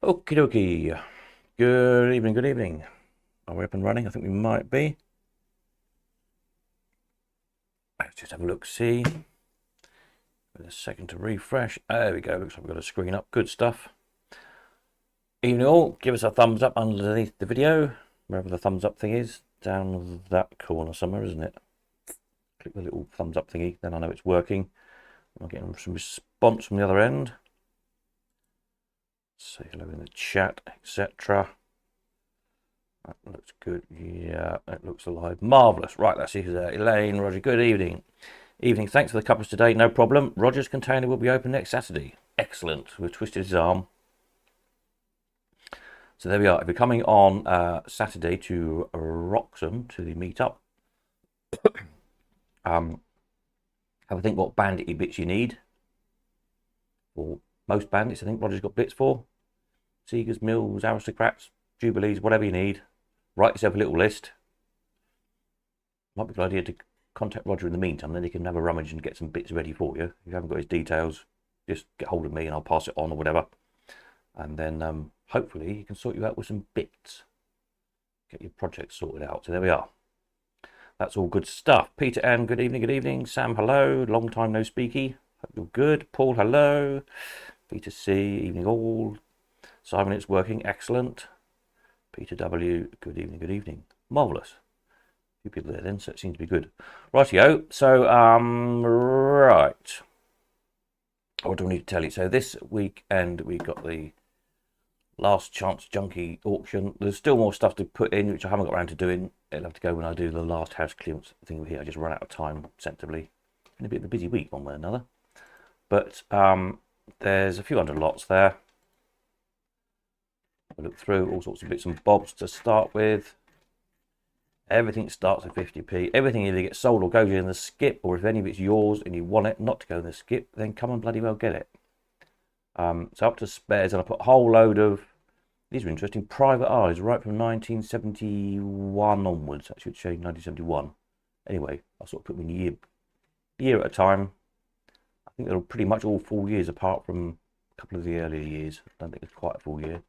Okie dokie. Good evening, good evening. Are we up and running? I think we might be. Let's just have a look, see. With a second to refresh. There we go. Looks like we've got a screen up. Good stuff. Evening all. Give us a thumbs up underneath the video. Wherever the thumbs up thing is. Down that corner somewhere, isn't it? Click the little thumbs up thingy. Then I know it's working. I'm getting some response from the other end. Say hello in the chat, etc. That looks good. Yeah, that looks alive. Marvellous. Right, let's see who's there. Elaine, Roger, good evening. Evening, thanks for the cuppas today. No problem. Roger's container will be open next Saturday. Excellent. We've twisted his arm. So there we are. If you're coming on Saturday to Wroxham, to the meetup, have a think what bandit bits you need. For most bandits, I think Roger's got bits for. Seegers, Mills, Aristocrats, Jubilees, whatever you need. Write yourself a little list. Might be a good idea to contact Roger in the meantime, then he can have a rummage and get some bits ready for you. If you haven't got his details, just get hold of me and I'll pass it on or whatever. And then hopefully he can sort you out with some bits. Get your project sorted out. So there we are. That's all good stuff. Peter Ann, good evening, good evening. Sam, hello. Long time no speaky. Hope you're good. Paul, hello. Peter C, evening all. Simon, it's working. Excellent. Peter W, good evening, good evening. Marvellous. A few people there then, so it seems to be good. Rightio. So, right. What do I need to tell you? So this weekend we got the Last Chance Junkie auction. There's still more stuff to put in, which I haven't got around to doing. It'll have to go when I do the last house clearance thing here. I just run out of time, sensibly. Been a bit of a busy week, one way or another. But there's a few hundred lots there. I look through all sorts of bits and bobs to start with. Everything starts at 50p. Everything either gets sold or goes in the skip, or if any of it's yours and you want it not to go in the skip, then come and bloody well get it. So up to spares, and I put a whole load of, these are interesting, private eyes right from 1971 onwards. That should show 1971. Anyway, I'll sort of put them in year at a time. I think they're pretty much all full years apart from a couple of the earlier years. I don't think it's quite a full year.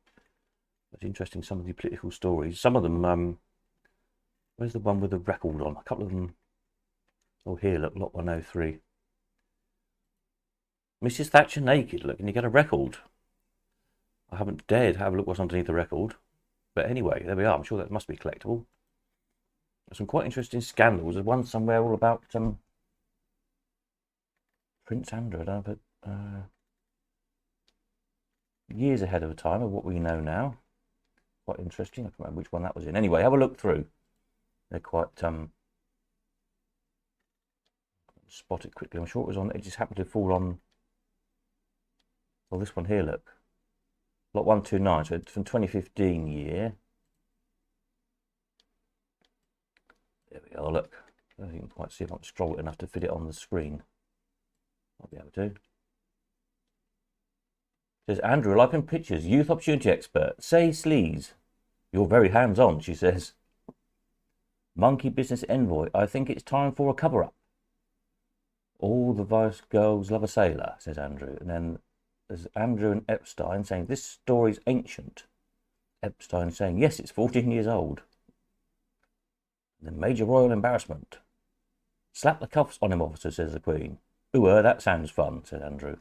It's interesting, some of the political stories. Some of them, where's the one with the record on? A couple of them, oh here, look, lot 103. Mrs. Thatcher naked, look, and you get a record. I haven't dared have a look what's underneath the record. But anyway, there we are. I'm sure that must be collectible. There's some quite interesting scandals. There's one somewhere all about Prince Andrew, I don't know, but years ahead of the time of what we know now. Quite interesting. I can't remember which one that was in. Anyway, have a look through. They're quite spot it quickly. I'm sure it was on. It just happened to fall on. Well, this one here, look. Lot 129. So it's from 2015 year. There we are. Look. I don't think you can quite see if I can scroll it enough to fit it on the screen. I'll be able to. Says Andrew, liking pictures, youth opportunity expert. Say sleaze. You're very hands-on, she says. Monkey business envoy. I think it's time for a cover-up. All the vice girls love a sailor, says Andrew. And then there's Andrew and Epstein saying, this story's ancient. Epstein saying, yes, it's 14 years old. And then major royal embarrassment. Slap the cuffs on him, officer, says the Queen. Ooh, that sounds fun, said Andrew.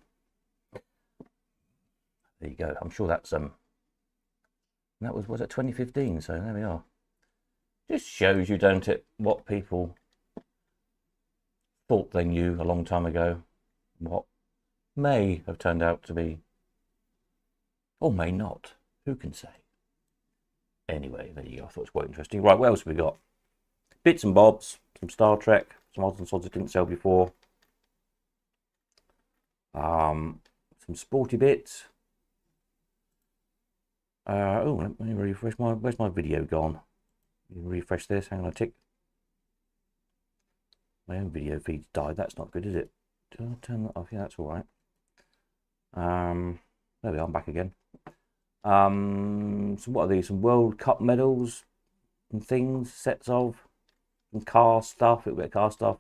There you go. I'm sure that's that was it 2015, so there we are. Just shows you, don't it, what people thought they knew a long time ago, what may have turned out to be, or may not. Who can say? Anyway, there you go. I thought it was quite interesting. Right, what else have we got? Bits and bobs, some Star Trek, some odds and sods I didn't sell before. Some sporty bits. Oh, let me refresh where's my video gone? Refresh this, hang on a tick. My own video feed's died, that's not good, is it? Do I turn that off? Yeah, that's alright. There we are, I'm back again. So what are these? Some World Cup medals and things, sets of, some car stuff, a little bit of car stuff.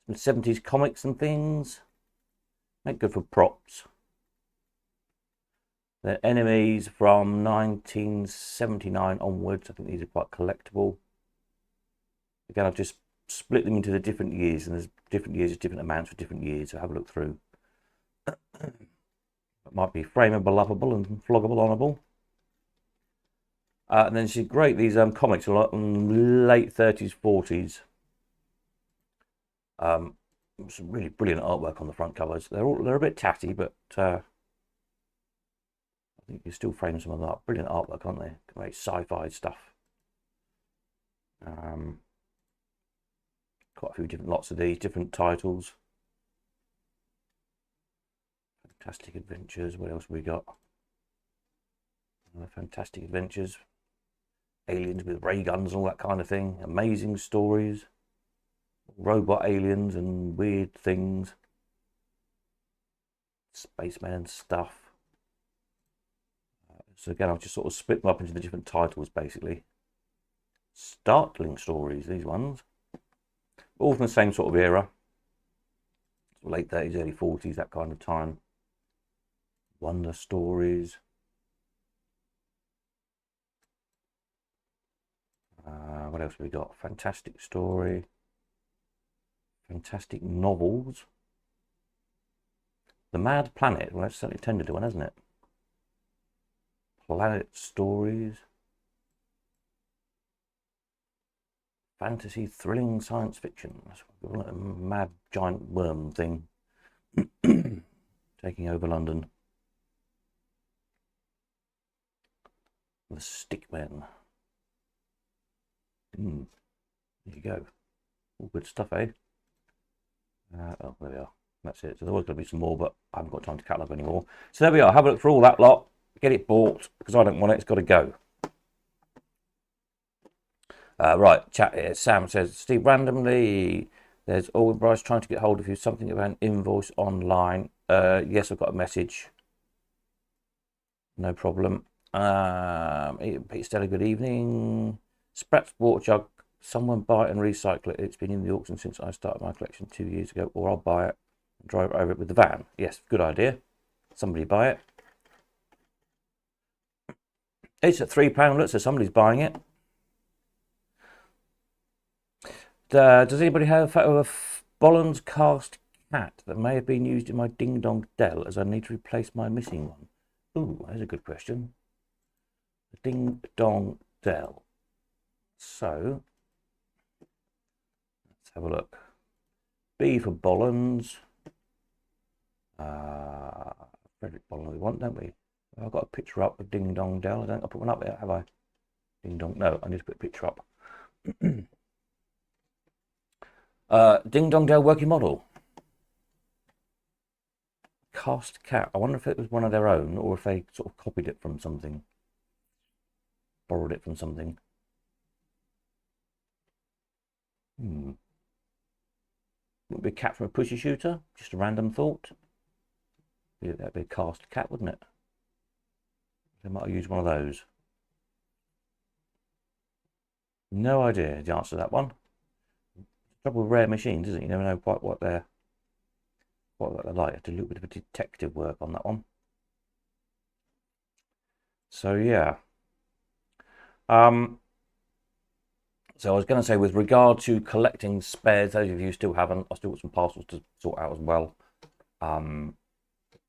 Some 70s comics and things. Make good for props. The enemies from 1979 onwards. I think these are quite collectible. Again, I've just split them into the different years, and there's different years, different amounts for different years. So have a look through. It might be frameable, lovable, and floggable, honourable. And then she's great. These comics are like late 30s, 40s. Some really brilliant artwork on the front covers. They're a bit tatty, but I think you still frame some of that. Brilliant artwork, aren't they? Great sci-fi stuff. Quite a few different lots of these, different titles. Fantastic Adventures. What else have we got? Fantastic Adventures. Aliens with ray guns and all that kind of thing. Amazing Stories. Robot aliens and weird things. Spacemen and stuff. So again, I've just sort of split them up into the different titles, basically. Startling Stories, these ones. All from the same sort of era. Late 30s, early 40s, that kind of time. Wonder Stories. What else have we got? Fantastic Story. Fantastic Novels. The Mad Planet. Well, that's certainly tended to one, hasn't it? Planet Stories. Fantasy, thrilling science fiction. Like a mad giant worm thing taking over London. The Stickmen. There you go. All good stuff, eh? Oh, there we are. That's it. So there was going to be some more, but I haven't got time to catalogue anymore. So there we are. Have a look through all that lot. Get it bought, because I don't want it. It's got to go. Right, chat here. Sam says, Steve, randomly, there's Owen Bryce trying to get hold of you. Something about an invoice online. Yes, I've got a message. No problem. Peter Stella, good evening. Sprat's water jug. Someone buy it and recycle it. It's been in the auction since I started my collection 2 years ago. Or I'll buy it and drive over it with the van. Yes, good idea. Somebody buy it. It's at £3. So somebody's buying it. Does anybody have a photo of Bolland's cast cat that may have been used in my Ding Dong Dell, as I need to replace my missing one? Ooh, that's a good question. The Ding Dong Dell. So, let's have a look. B for Bolland's. Frederick Bolland we want, don't we? I've got a picture up of Ding Dong Dell. I don't think I put one up there, have I? Ding Dong. No, I need to put a picture up. Ding Dong Dell working model. Cast cat. I wonder if it was one of their own, or if they sort of copied it from something. Borrowed it from something. Would it be a cat from a pushy shooter? Just a random thought. Yeah, that'd be a cast cat, wouldn't it? They might have used one of those. No idea the answer to that one. Trouble with rare machines, isn't it? You never know quite what they're like. I have to do a little bit of a detective work on that one. So yeah. So I was going to say, with regard to collecting spares, those of you who still haven't, I've still got some parcels to sort out as well.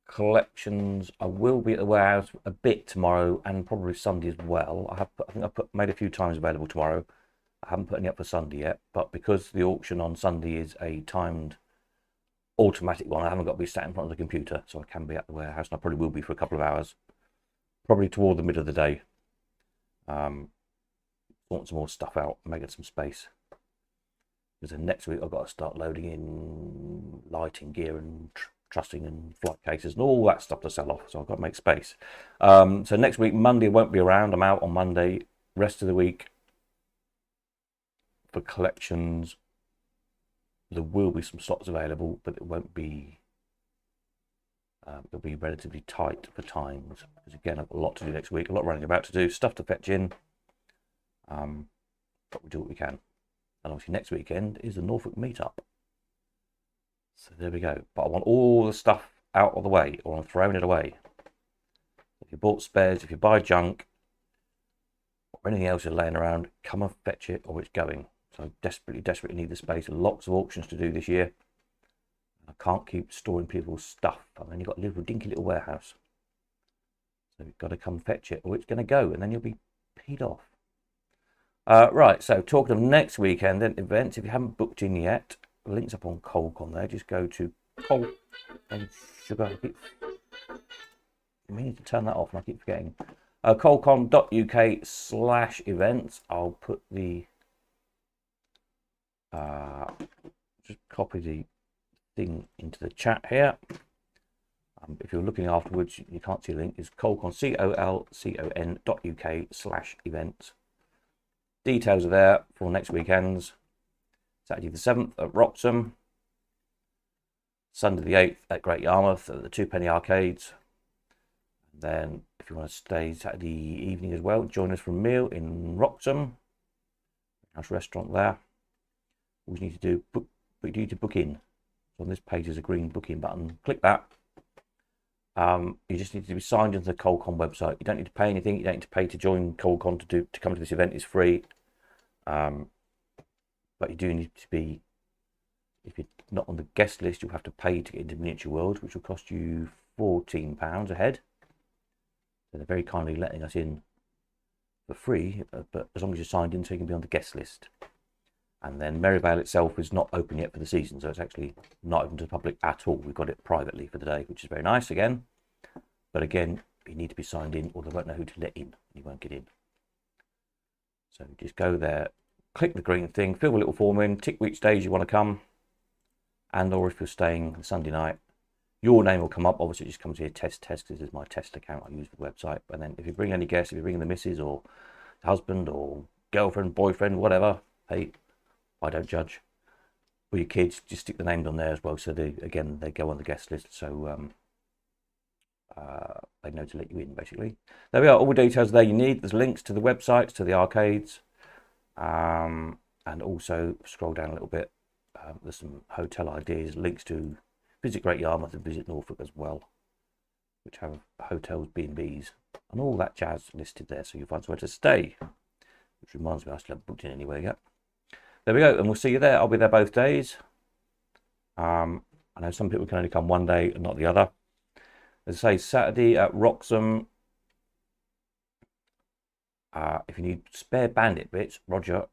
Collections, I will be at the warehouse a bit tomorrow and probably Sunday as well. I think I've made a few times available tomorrow. I haven't put any up for Sunday yet, but because the auction on Sunday is a timed automatic one, I haven't got to be sat in front of the computer, so I can be at the warehouse, and I probably will be for a couple of hours, probably toward the middle of the day. Want some more stuff out, making some space. Because then next week I've got to start loading in lighting gear and trussing and flight cases and all that stuff to sell off, so I've got to make space. So next week, Monday, I won't be around. I'm out on Monday. Rest of the week, for collections, there will be some slots available, but it won't be. It'll be relatively tight for times, because again, I've got a lot to do next week, a lot running about to do, stuff to fetch in. But we'll do what we can. And obviously next weekend is the Norfolk meetup. So there we go. But I want all the stuff out of the way, or I'm throwing it away. If you bought spares, if you buy junk or anything else is laying around, come and fetch it or it's going. So desperately need the space. Lots of auctions to do this year. I can't keep storing people's stuff. I've only got a little dinky little warehouse. So you've got to come fetch it or it's going to go and then you'll be paid off. Right, so talking of next weekend then events, if you haven't booked in yet, links up on Colecon there. Just go to Cole and Sugar. I mean to turn that off and I keep forgetting. Colecon.uk/events. I'll put the just copy the thing into the chat here. If you're looking afterwards, you can't see the link. It's Colecon, colcon.uk/events. Details are there for next weekends. Saturday the 7th at Wroxham. Sunday the 8th at Great Yarmouth at the Twopenny Arcades. And then if you want to stay Saturday evening as well, join us for a meal in Wroxham. Nice restaurant there. All you need to do, you need to book in. So on this page there's a green booking button. Click that. You just need to be signed into the Colecon website. You don't need to pay anything. You don't need to pay to join Colecon to come to this event. It's free. But you do need to be, if you're not on the guest list, you'll have to pay to get into Miniature World, which will cost you £14 a head. So they're very kindly letting us in for free, but as long as you're signed in, so you can be on the guest list. And then Merivale itself is not open yet for the season, so it's actually not open to the public at all. We've got it privately for the day, which is very nice again. But again, you need to be signed in or they won't know who to let in. You won't get in. So just go there, click the green thing, fill a little form in, tick which days you want to come. And or if you're staying Sunday night, your name will come up. Obviously, it just comes here, test. This is my test account. I use the website. And then if you bring any guests, if you bring the missus or husband or girlfriend, boyfriend, whatever, hey, I don't judge. Or your kids, just stick the names on there as well. So they go on the guest list. So they know to let you in, basically. There we are, all the details there you need. There's links to the websites, to the arcades. And also scroll down a little bit. There's some hotel ideas, links to visit Great Yarmouth and visit Norfolk as well, which have hotels, B&Bs, and all that jazz listed there, so you'll find somewhere to stay. Which reminds me, I still haven't booked in anywhere yet. There we go, and we'll see you there. I'll be there both days. I know some people can only come one day and not the other. As I say, Saturday at Wroxham. If you need spare bandit bits, Roger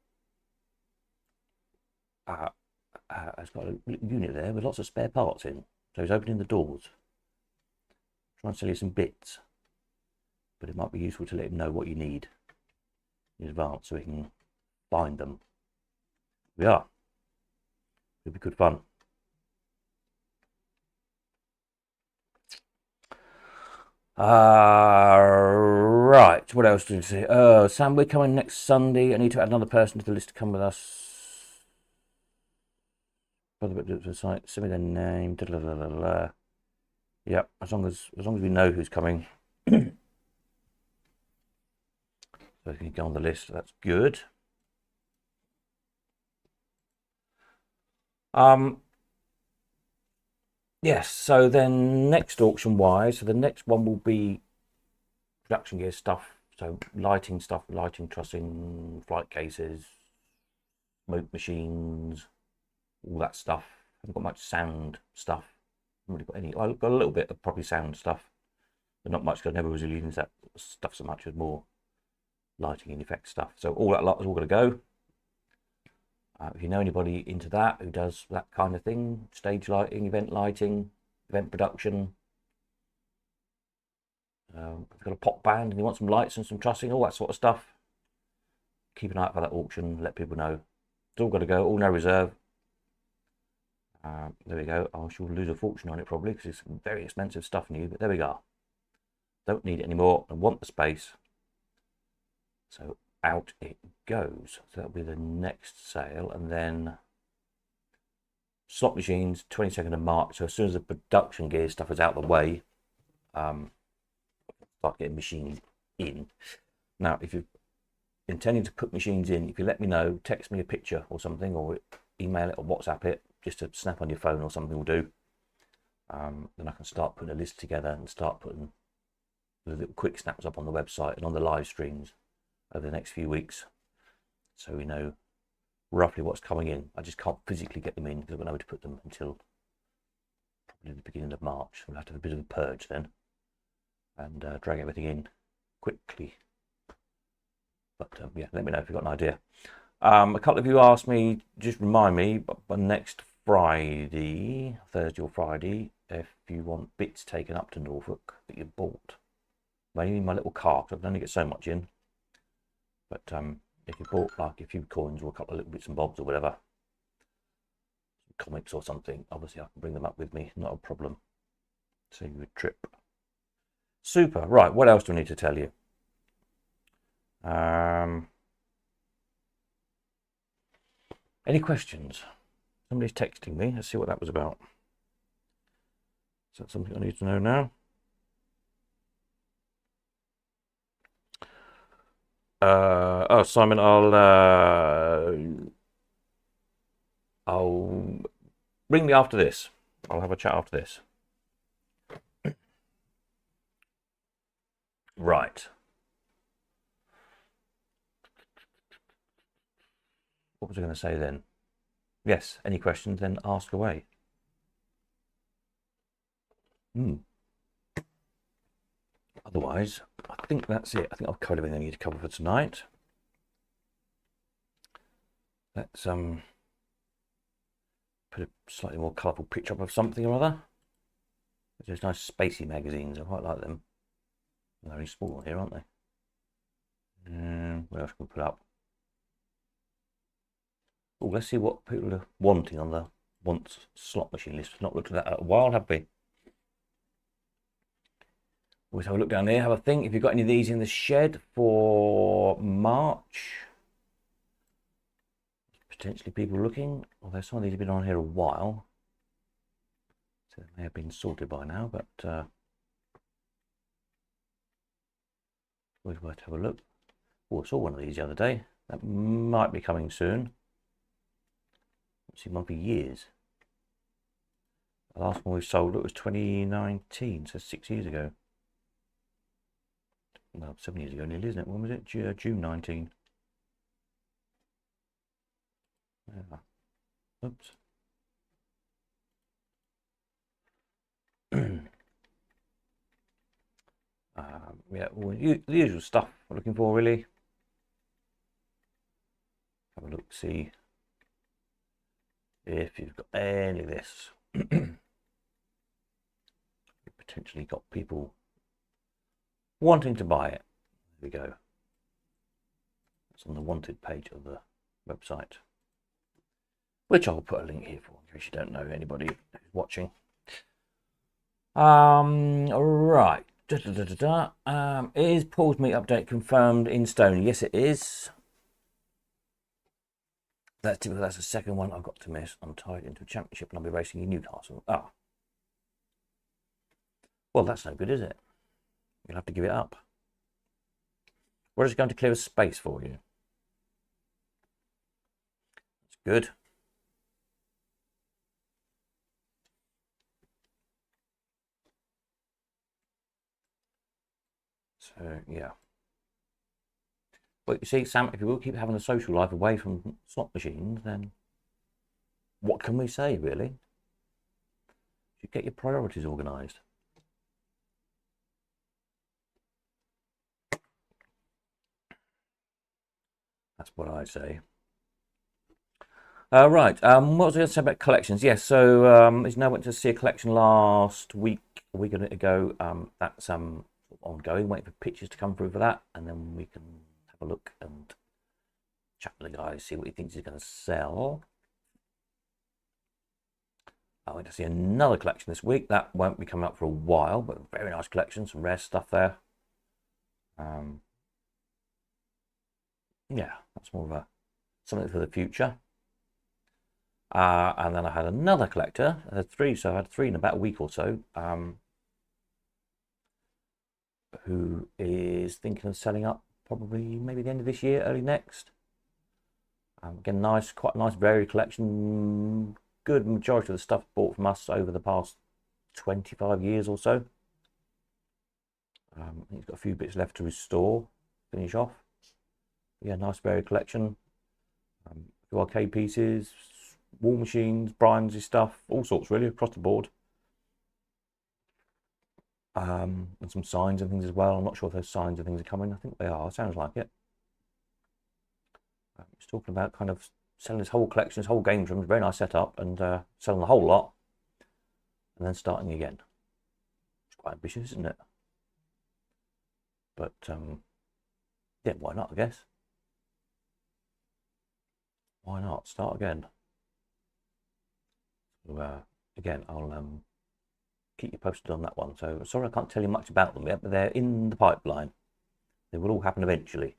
has got a unit there with lots of spare parts in. So he's opening the doors. Try and sell you some bits. But it might be useful to let him know what you need in advance so he can find them. We are. It'll be good fun. Right, what else did you say? Sam, we're coming next Sunday. I need to add another person to the list to come with us. Site, send me their name. Yeah, as long as we know who's coming. So if you can go on the list, that's good. Yes, so then next auction wise, so the next one will be production gear stuff, so lighting stuff, lighting trussing, flight cases, smoke machines, all that stuff. I haven't got much sound stuff. I haven't really got any. I've got a little bit of probably sound stuff, but not much because I never really used that stuff so much as more lighting and effect stuff. So all that lot is all going to go. If you know anybody into that who does that kind of thing, stage lighting, event production, if you've got a pop band and you want some lights and some trussing, all that sort of stuff, keep an eye out for that auction, let people know. It's all got to go, all no reserve. There we go. I shall lose a fortune on it probably because it's very expensive stuff new, but there we go. Don't need it anymore and want the space. So out it goes. So that'll be the next sale, and then slot machines 22nd of March. So as soon as the production gear stuff is out of the way, start getting machines in. Now, if you're intending to put machines in, if you let me know, text me a picture or something, or email it or WhatsApp it, just to snap on your phone or something will do. Then I can start putting a list together and start putting with little quick snaps up on the website and on the live streams over the next few weeks, so we know roughly what's coming in. I just can't physically get them in because I won't know where to put them until probably the beginning of March. We'll have to have a bit of a purge then and drag everything in quickly. But yeah, let me know if you've got an idea. A couple of you asked me, just remind me, but next Friday, Thursday or Friday, if you want bits taken up to Norfolk that you bought. Maybe my little cart, I can only get so much in. But if you bought like a few coins or a couple of little bits and bobs or whatever, comics or something, obviously I can bring them up with me, not a problem. Save you a trip. Super. Right, what else do I need to tell you? Any questions? Somebody's texting me. Let's see what that was about. Is that something I need to know now? Oh, Simon, I'll ring me after this. I'll have a chat after this. Right. What was I going to say then? Yes, any questions, then ask away. Otherwise, I think that's it. I think I've covered everything I need to cover for tonight. Let's put a slightly more colourful picture up of something or other. There's nice spacey magazines. I quite like them. They're very small here, aren't they? What else can we put up? Oh, let's see what people are wanting on the wants slot machine list. We've not looked at that in a while, have we? Always have a look down there, have a think. If you've got any of these in the shed for March, potentially people looking. Although some of these have been on here a while, so they may have been sorted by now, but always worth to have a look. Oh, I saw one of these the other day. That might be coming soon. I've seen one for years. The last one we sold it was 2019, so 6 years ago. Well, 7 years ago nearly, isn't it? When was it? June 19. Yeah. Oops. Yeah, well, the usual stuff we're looking for, really. Have a look, see if you've got any of this. Potentially got people wanting to buy it. There we go. It's on the wanted page of the website, which I'll put a link here for in case you don't know anybody who's watching. Right. Is Paul's meet update confirmed in Stony? Yes, it is. That's typical. That's the second one I've got to miss. I'm tied into a championship and I'll be racing in Newcastle. Ah. Well, that's no good, is it? You'll have to give it up. We're just going to clear a space for you. That's good. So, yeah. But you see, Sam, if you will keep having a social life away from slot machines, then what can we say, really? You get your priorities organised. That's what I say. Right. What was I going to say about collections? Yes. So as you know, I went to see a collection last week, a week ago. That's ongoing. Waiting for pictures to come through for that, and then we can have a look and chat with the guy, see what he thinks he's going to sell. I went to see another collection this week. That won't be coming up for a while, but very nice collection, some rare stuff there. Yeah, that's more of a something for the future. And then I had another collector. I had three, so I had three in about a week or so. Who is thinking of selling up probably maybe the end of this year, early next. Again, nice, quite a nice varied collection. Good majority of the stuff bought from us over the past 25 years or so. I think he's got a few bits left to restore, finish off. Yeah, nice varied collection. A few arcade pieces, War Machines, Brian's stuff, all sorts really across the board. And some signs and things as well. I'm not sure if those signs and things are coming. I think they are. Sounds like it. He's talking about kind of selling his whole collection, his whole games room. Very nice setup, and selling the whole lot, and then starting again. It's quite ambitious, isn't it? But yeah, why not? I guess. Why not start again? So, again, I'll keep you posted on that one. So sorry I can't tell you much about them yet, but they're in the pipeline. They will all happen eventually.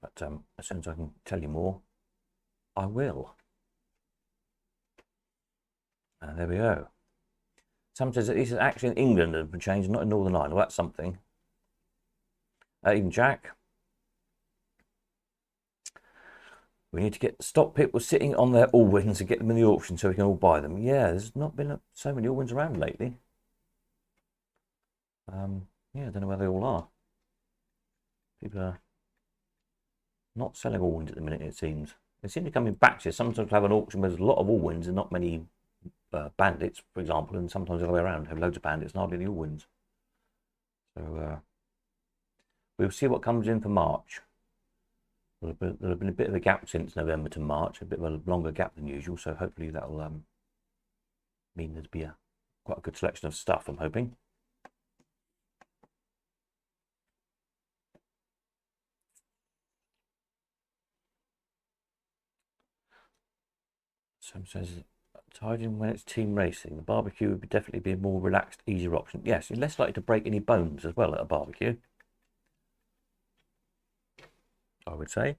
But as soon as I can tell you more, I will. And there we go. Someone says that this is actually in England and been changed, not in Northern Ireland. Well, that's something. Even Jack. We need to stop people sitting on their Allwins and get them in the auction so we can all buy them. Yeah, there's not been so many Allwins around lately. Yeah, I don't know where they all are. People are not selling Allwins at the minute, it seems. They seem to come in batches. Sometimes have an auction where there's a lot of Allwins and not many bandits, for example, and sometimes the other way around, have loads of bandits and hardly any Allwins. So we'll see what comes in for March. There'll have been a bit of a gap since November to March, a bit of a longer gap than usual, so hopefully that'll mean there'll be quite a good selection of stuff, I'm hoping. Sam says, tied in when it's team racing, the barbecue would definitely be a more relaxed, easier option. Yes, you're less likely to break any bones as well at a barbecue, I would say.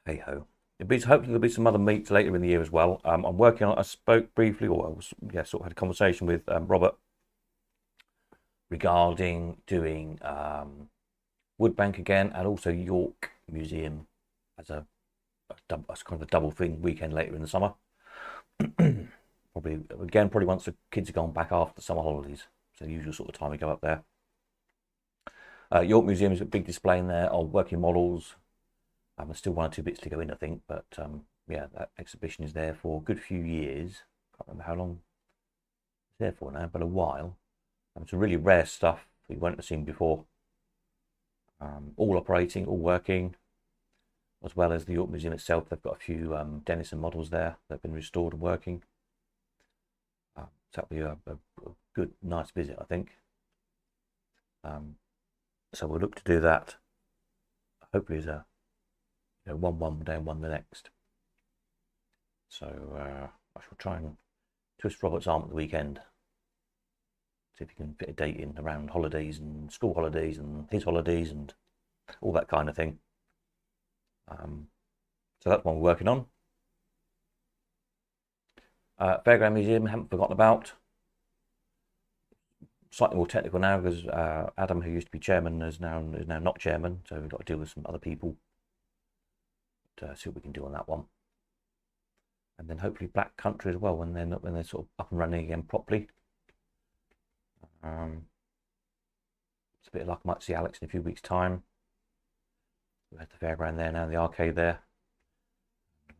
Hey ho. Hopefully there'll be some other meats later in the year as well. I'm working on. I spoke briefly, or sort of had a conversation with Robert regarding doing Woodbank again, and also York Museum as a kind of a double thing weekend later in the summer. Probably once the kids have gone back after the summer holidays. So the usual sort of time we go up there. York Museum is a big display in there of working models. There's still one or two bits to go in, I think, but yeah, that exhibition is there for a good few years. Can't remember how long it's there for now, but a while. Some really rare stuff we won't have seen before. All operating, all working, as well as the York Museum itself. They've got a few Denison models there that have been restored and working. So that'll be a good, nice visit, I think. So we'll look to do that. Hopefully, as a one day and one the next. So I shall try and twist Robert's arm at the weekend. See if he can fit a date in around holidays and school holidays and his holidays and all that kind of thing. So that's one we're working on. Fairground Museum, haven't forgotten about. Slightly more technical now because Adam, who used to be chairman, is now not chairman. So we've got to deal with some other people. See what we can do on that one. And then hopefully Black Country as well when they're sort of up and running again properly. It's a bit of luck. I might see Alex in a few weeks' time. We have the fairground there now, the arcade there.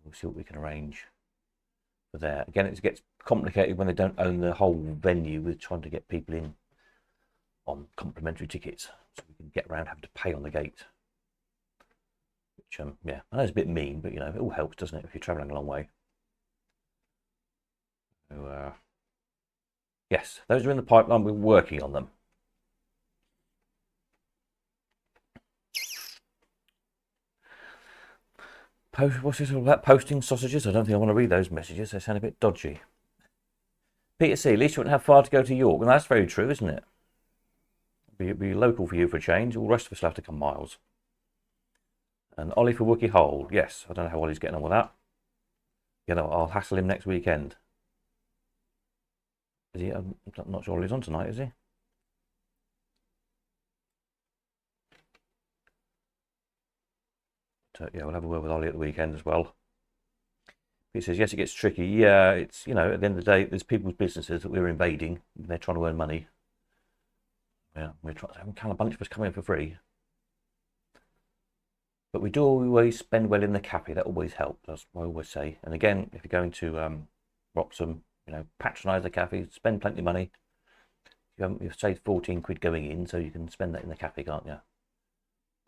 We'll see what we can arrange for there. Again, it gets complicated when they don't own the whole venue with trying to get people in on complimentary tickets, so we can get around having to pay on the gate. Which yeah, I know it's a bit mean, but it all helps, doesn't it, if you're travelling a long way. So yes, those are in the pipeline. We're working on them. What's this all about? Posting sausages? I don't think I want to read those messages. They sound a bit dodgy. Peter C. At least you wouldn't have far to go to York. And that's very true, isn't it? It'd be local for you for a change. All the rest of us will have to come miles. And Ollie for Wookie Hole. Yes, I don't know how Ollie's getting on with that. I'll hassle him next weekend. Is he? I'm not sure Ollie's on tonight, is he? But, yeah, we'll have a word with Ollie at the weekend as well. He says, yes, it gets tricky. Yeah, it's, you know, at the end of the day, there's people's businesses that we're invading. They're trying to earn money. Yeah, we're trying to have kind of bunch of us come in for free. But we do always spend well in the cafe. That always helps. That's what I always say. And again, if you're going to Wroxham, you know, patronise the cafe, spend plenty of money. You've saved 14 quid going in, so you can spend that in the cafe, can't you?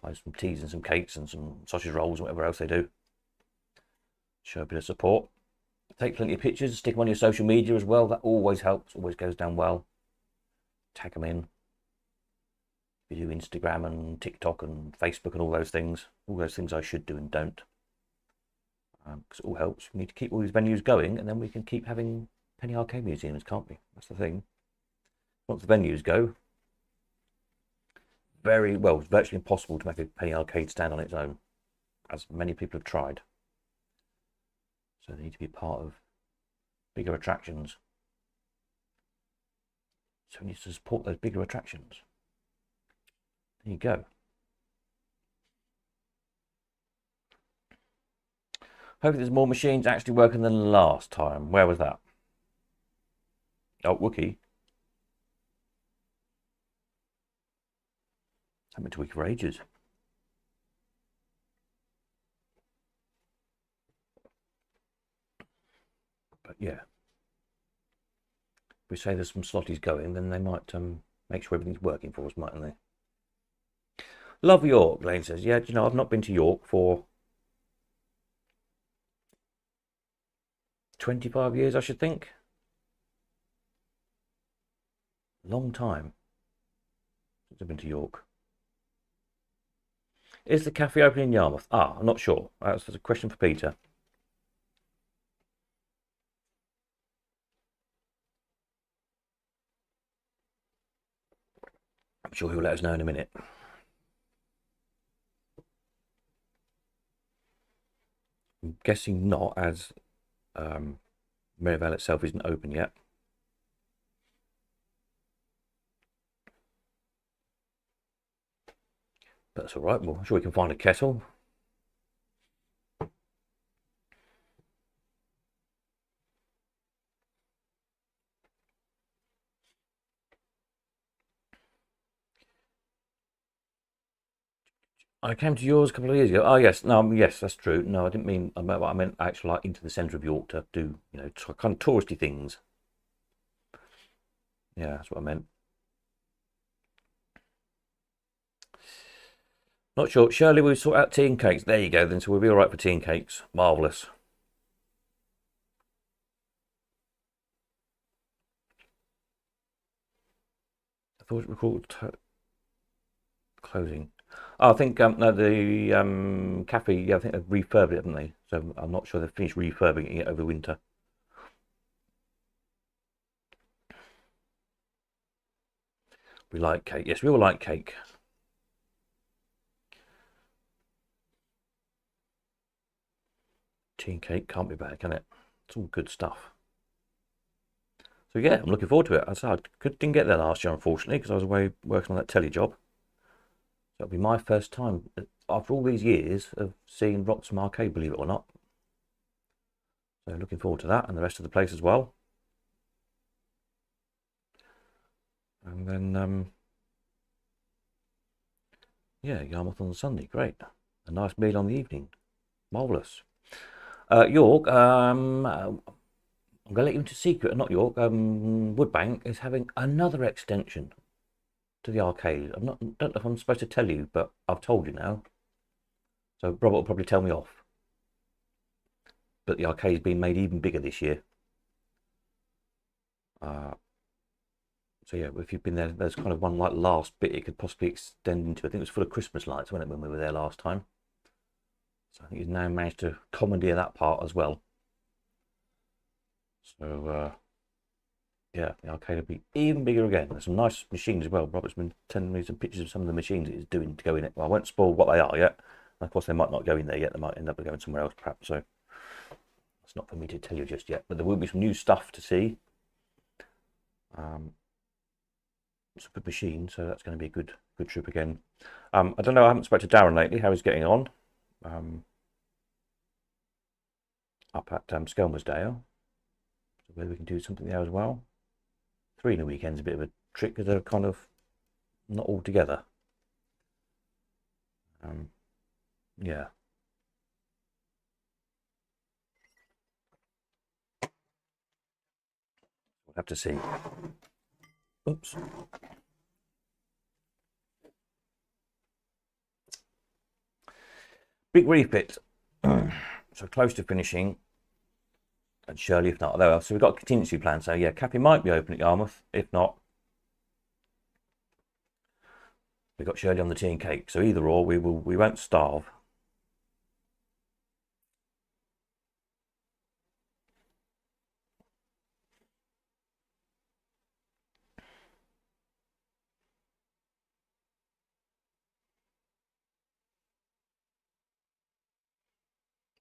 Buy some teas and some cakes and some sausage rolls and whatever else they do. Show a bit of support. Take plenty of pictures, stick them on your social media as well. That always helps, always goes down well. Tag them in. You do Instagram and TikTok and Facebook and all those things I should do and don't, because it all helps. We need to keep all these venues going, and then we can keep having penny arcade museums, can't we? That's the thing. Once the venues go, very well, it's virtually impossible to make a penny arcade stand on its own, as many people have tried. So they need to be part of bigger attractions. So we need to support those bigger attractions. There you go. Hopefully there's more machines actually working than last time. Where was that? Oh, Wookie. I've been to Wiki for ages. But yeah. If we say there's some slotties going, then they might make sure everything's working for us, mightn't they? Love York, Lane says. Yeah, you know, I've not been to York for 25 years, I should think. Long time since I've been to York. Is the cafe open in Yarmouth? I'm not sure. That's a question for Peter. I'm sure he'll let us know in a minute. I'm guessing not, as Merivale itself isn't open yet. But that's all right. Well, I'm sure we can find a kettle. I came to yours a couple of years ago. Oh yes, no, yes, that's true. No, I didn't mean. I meant actually like into the centre of York to do, you know, kind of touristy things. Yeah, that's what I meant. Not sure. Shirley, we sort out tea and cakes. There you go. Then, so we'll be all right for tea and cakes. Marvelous. I thought it was called closing. Oh, I think no, the cafe. Yeah, I think they've refurbed it, haven't they? So I'm not sure they've finished refurbing it over winter. We like cake. Yes, we all like cake. Tea and cake can't be bad, can it? It's all good stuff. So yeah, I'm looking forward to it. I said didn't get there last year, unfortunately, because I was away working on that telly job. So it'll be my first time after all these years of seeing Wroxham Arcade, believe it or not. So looking forward to that and the rest of the place as well. And then yeah, Yarmouth on Sunday, great. A nice meal on the evening, marvellous. York, I'm going to let you into secret, not York. Woodbank is having another extension to the arcade. Don't know if I'm supposed to tell you, but I've told you now. So Robert will probably tell me off. But the arcade's been made even bigger this year. So yeah, if you've been there, there's kind of one like last bit it could possibly extend into. I think it was full of Christmas lights, wasn't it, when we were there last time? So I think he's now managed to commandeer that part as well. So yeah, the arcade will be even bigger again. There's some nice machines as well. Robert's been telling me some pictures of some of the machines he's doing to go in it. Well, I won't spoil what they are yet. And of course, they might not go in there yet. They might end up going somewhere else, perhaps. So it's not for me to tell you just yet. But there will be some new stuff to see. It's a good machine, so that's going to be a good trip again. I don't know. I haven't spoken to Darren lately. How he's getting on? up at Skelmersdale. So whether we can do something there as well. 3 in a weekend's a bit of a trick because they're kind of not all together. Yeah. We'll have to see. Oops. Big refit. So close to finishing. And Shirley, if not, there. So we've got a contingency plan. So yeah, Cappy might be open at Yarmouth. If not, we've got Shirley on the tea and cake. So either or, we won't starve.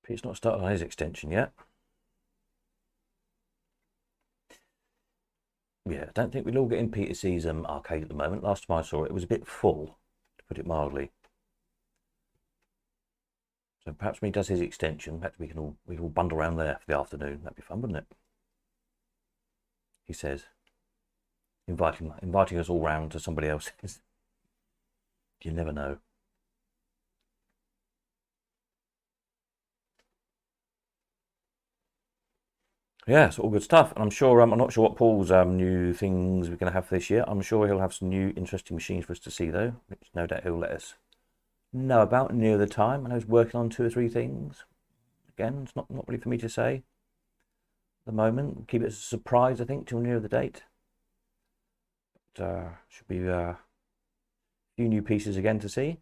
Pete's not started on his extension yet. Yeah, I don't think we'll all get in Peter C's arcade at the moment. Last time I saw it, it was a bit full, to put it mildly. So perhaps when he does his extension, perhaps we can all bundle around there for the afternoon. That'd be fun, wouldn't it? He says, inviting us all round to somebody else's. You never know. Yeah, it's all good stuff. And I'm sure, I'm not sure what Paul's new things we're going to have for this year. I'm sure he'll have some new interesting machines for us to see, though, which no doubt he'll let us know about near the time. I know he's working on 2 or 3 things. Again, it's not really for me to say at the moment. Keep it as a surprise, I think, till near the date. But should be a few new pieces again to see.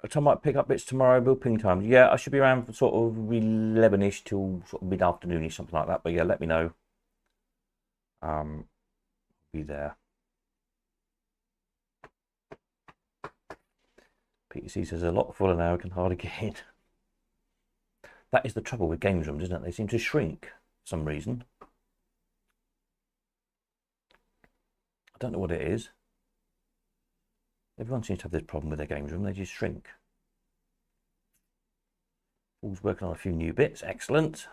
Tom might pick up bits tomorrow, build ping times. Yeah, I should be around for sort of 11ish till sort of mid-afternoonish, something like that. But yeah, let me know. Be there. PTC says a lot fuller now, I can hardly get in. That is the trouble with games rooms, isn't it? They seem to shrink for some reason. I don't know what it is. Everyone seems to have this problem with their games room. They just shrink. Paul's working on a few new bits. Excellent.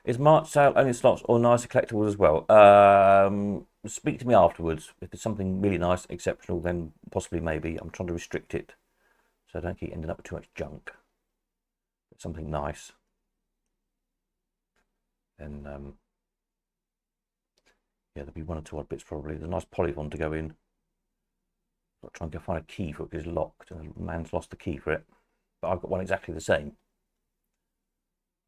Is March sale only slots or nicer collectibles as well? Speak to me afterwards. If there's something really nice, exceptional, then possibly maybe. I'm trying to restrict it so I don't keep ending up with too much junk. But something nice. Then, yeah, there'll be 1 or 2 odd bits probably. There's a nice polygon to go in. Got to try and go find a key for it because it's locked. And the man's lost the key for it. But I've got one exactly the same.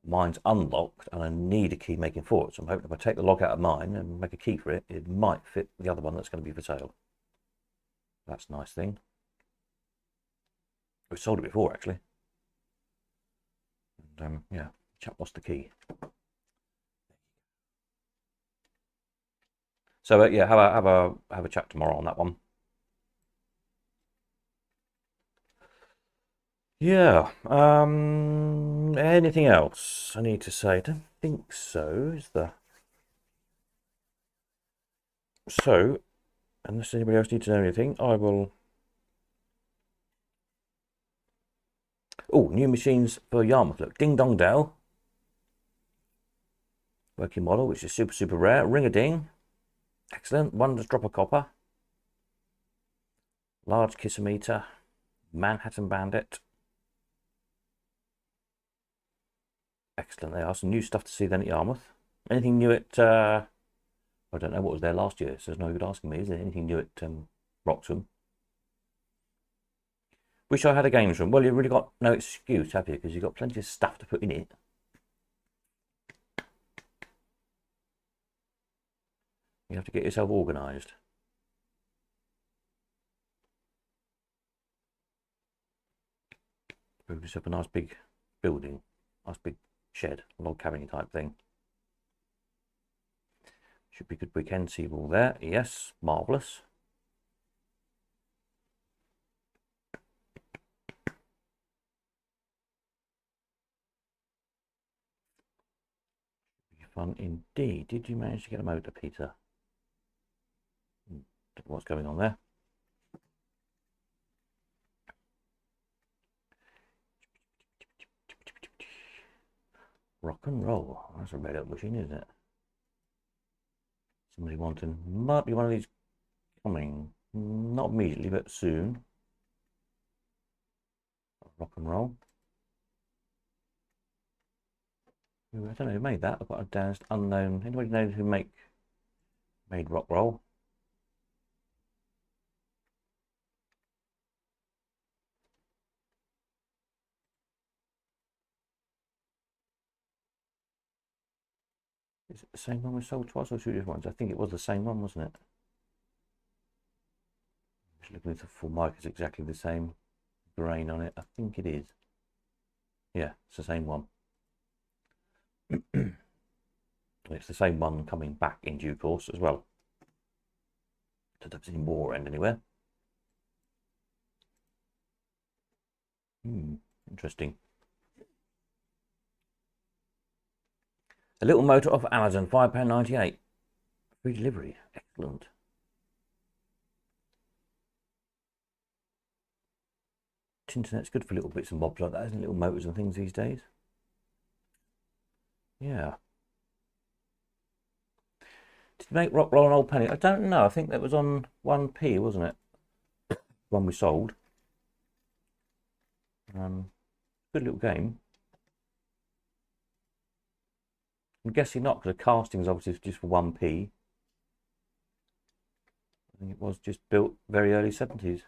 Mine's unlocked and I need a key making for it. So I'm hoping if I take the lock out of mine and make a key for it, it might fit the other one that's going to be for sale. That's a nice thing. We've sold it before actually. And yeah, chap lost the key. So yeah, have a chat tomorrow on that one. Yeah. Anything else I need to say? I don't think so. Is there? So, unless anybody else needs to know anything, I will. Oh, new machines for Yarmouth. Look, Ding Dong Dell. Working model, which is super rare. Ring a Ding. Excellent. Wonders Drop a Copper. Large Kissometer. Manhattan Bandit. Excellent. There are some new stuff to see then at Yarmouth. Anything new at, I don't know what was there last year, so there's no good asking me. Is there anything new at Wroxham? Wish I had a games room. Well, you've really got no excuse, have you? Because you've got plenty of stuff to put in it. You have to get yourself organised. Build yourself a nice big building, nice big shed, log cabin type thing. Should be a good weekend. See you all there. Yes, marvellous. Fun indeed. Did you manage to get a motor, Peter? Don't know what's going on there. Rock and roll. That's a red up machine, isn't it? Somebody wanting. Might be one of these coming. Not immediately, but soon. Rock and roll. I don't know who made that. I've got a danced unknown. Anybody know who made rock roll? Is it the same one we sold twice or two different ones? I think it was the same one, wasn't it? Just looking at the Formica, exactly the same grain on it. I think it is. Yeah, it's the same one. It's the same one coming back in due course as well. Don't have any more end anywhere. Interesting. A little motor off Amazon, £5.98. Free delivery. Excellent. Internet's good for little bits and bobs like that, isn't it? Little motors and things these days. Yeah. Did you make rock roll on Old Penny? I don't know. I think that was on 1p, wasn't it? One we sold. Good little game. I'm guessing not, because the casting is obviously just for 1p. I think it was just built very early 70s.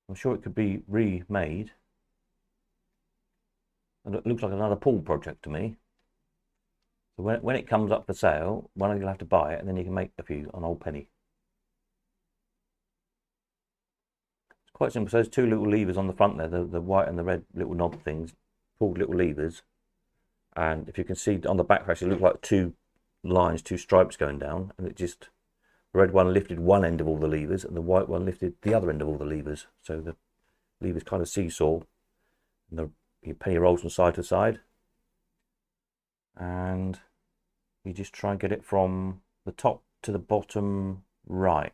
I'm sure it could be remade. And it looks like another pool project to me. So when it comes up for sale, one of you'll have to buy it, and then you can make a few on Old Penny. It's quite simple. So there's two little levers on the front there, the white and the red little knob things, pulled little levers. And if you can see on the back, actually, it looks like two lines, two stripes going down, and it just, the red one lifted one end of all the levers, and the white one lifted the other end of all the levers. So the levers kind of seesaw, and your penny rolls from side to side, and you just try and get it from the top to the bottom right,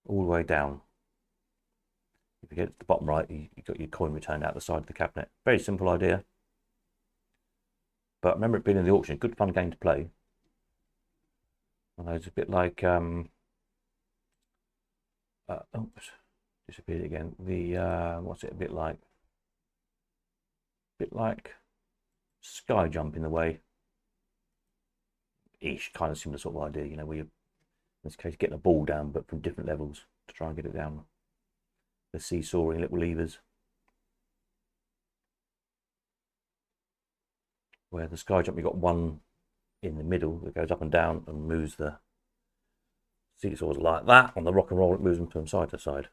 all the way down. If you get to the bottom right, you've got your coin returned out the side of the cabinet. Very simple idea, but I remember it being in the auction. Good fun game to play. Although it's a bit like oops, disappeared again. The what's it a bit like? Bit like Sky Jump in the way. Ish, kind of similar sort of idea, you know, where you're, in this case, getting a ball down, but from different levels to try and get it down. The seesawing little levers. Where the Sky Jump, you've got one in the middle that goes up and down and moves the seesaws like that. On the rock and roll, it moves them from side to side.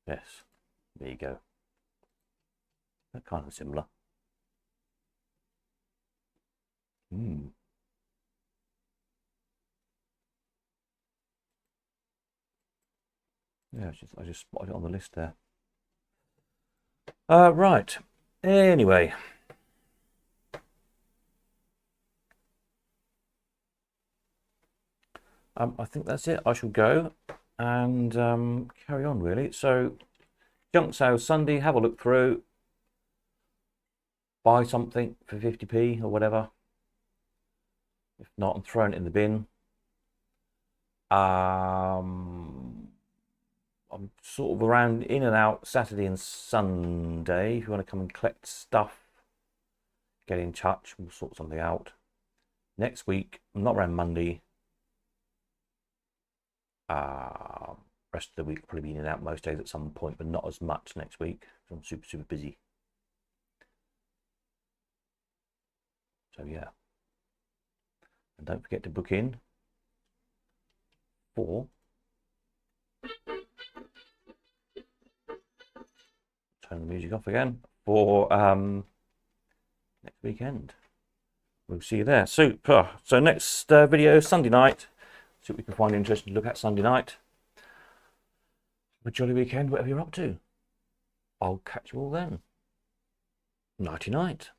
Yes, there you go. They're kind of similar. Yeah, I just spotted it on the list there. Right. Anyway. I think that's it. I shall go and carry on, really. So, junk sale Sunday, have a look through. Buy something for 50p or whatever. If not, I'm throwing it in the bin. I'm sort of around in and out Saturday and Sunday. If you want to come and collect stuff, get in touch. We'll sort something out. Next week, I'm not around Monday. Rest of the week, I'll probably be in and out most days at some point, but not as much next week. I'm super busy. So yeah. And don't forget to book in for turn the music off again for next weekend. We'll see you there. Super. So next video Sunday night. See what we can find interesting to look at Sunday night. Have a jolly weekend, whatever you're up to. I'll catch you all then. Nighty night.